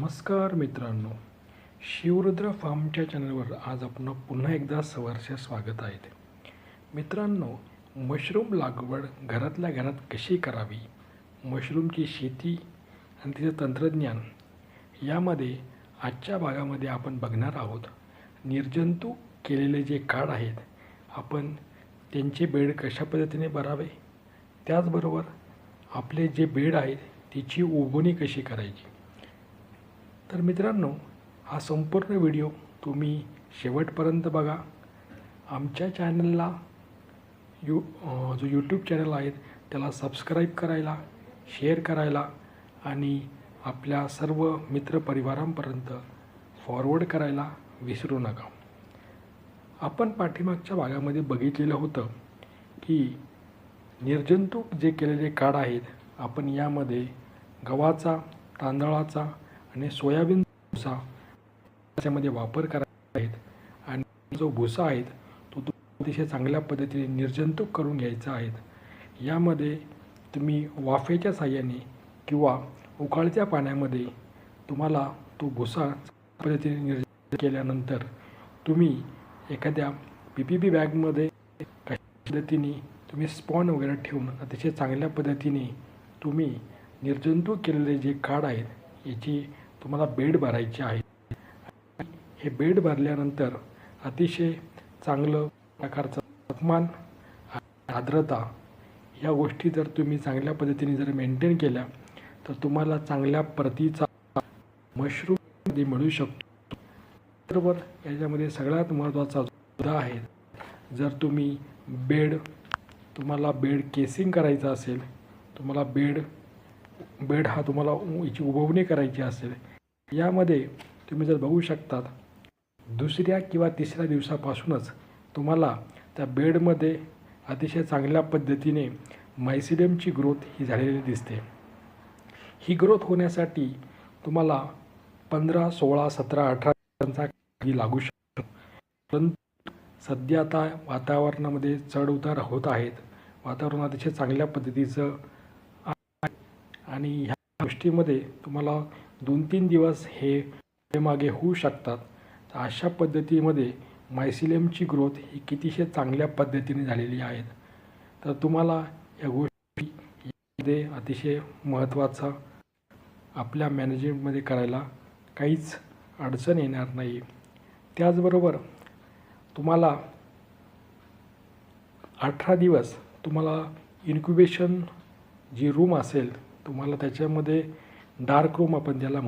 नमस्कार मित्रांनो, शिवरुद्र फार्मच्या चॅनलवर आज आपण पुन्हा एकदा सहर्ष स्वागत आहे. मित्रांनो, मशरूम लागवड घरातल्या घरात कशी करावी, मशरूमची शेती आणि तिचं तंत्रज्ञान यामध्ये आजच्या भागामध्ये आपण बघणार आहोत. निर्जंतुक केलेले जे काड आहेत, आपण त्यांचे बेड कशा पद्धतीने भरावे, त्याचबरोबर आपले जे बेड आहेत तिची उगवणी कशी करायची. तर मित्रांनो, हा संपूर्ण व्हिडिओ तुम्ही शेवटपर्यंत बघा. आमच्या चॅनलला जो यूट्यूब चॅनल आहे त्याला सबस्क्राईब करायला, शेअर करायला आणि आपल्या सर्व मित्रपरिवारांपर्यंत फॉरवर्ड करायला विसरू नका. आपण पाठीमागच्या भागामध्ये बघितलेलं होतं की निर्जंतुक जे केलेले काड आहेत, आपण यामध्ये गव्हाचा, तांदळाचा आणि सोयाबीन भुसा त्याच्यामध्ये वापर करायचा आहे. आणि जो भुसा आहे तो अतिशय चांगल्या पद्धतीने निर्जंतुक करून घ्यायचा आहे. यामध्ये तुम्ही वाफेच्या साहाय्याने किंवा उकळत्या पाण्यामध्ये तुम्हाला तो भुसा पद्धतीने निर्जंतुक केल्यानंतर तुम्ही एखाद्या PPP बॅगमध्ये कशा पद्धतीने तुम्ही स्पॉन वगैरे ठेवून अतिशय चांगल्या पद्धतीने तुम्ही निर्जंतुक केलेले जे काड आहेत याची तुम्हाला बेड भरायचे आहे. हे बेड भरल्यानंतर अतिशय चांगलं प्रकारचं तापमान, आर्द्रता या गोष्टी जर तुम्ही चांगल्या पद्धतीने जर मेंटेन केल्या तर तुम्हाला चांगल्या प्रतीचा मशरूम मिळू शकतो. बरोबर, याच्यामध्ये सगळ्यात महत्त्वाचा मुद्दा आहे, जर तुम्ही तुम्हाला बेड केसिंग करायचं असेल, तुम्हाला बेड हा तुम्हाला याची उगवणी करायची असेल, यामध्ये तुम्ही जर बघू शकतात दुसऱ्या किंवा तिसऱ्या दिवसापासूनच तुम्हाला त्या बेडमध्ये अतिशय चांगल्या पद्धतीने मायसिलियमची ग्रोथ ही झालेली दिसते. ही ग्रोथ होण्यासाठी तुम्हाला 15, 16, 17, 18 दिवसांचा लागू शकतो. परंतु सध्या आता वातावरणामध्ये चढउतार होत आहेत, वातावरण अतिशय चांगल्या पद्धतीचं आणि ह्या गोष्टीमध्ये तुम्हाला 2-3 दिवस हे मागे होऊ शकतात. तर अशा पद्धतीमध्ये मायसिलियमची ग्रोथ ही कितीशे चांगल्या पद्धतीने झालेली आहेत. तर तुम्हाला या गोष्टी यामध्ये अतिशय महत्त्वाचा आपल्या मॅनेजमेंटमध्ये करायला काहीच अडचण येणार नाही. त्याचबरोबर तुम्हाला 18 दिवस तुम्हाला इन्क्युबेशन जी रूम असेल, तुम्हाला त्याच्यामध्ये डार्क रूम आपण ज्याला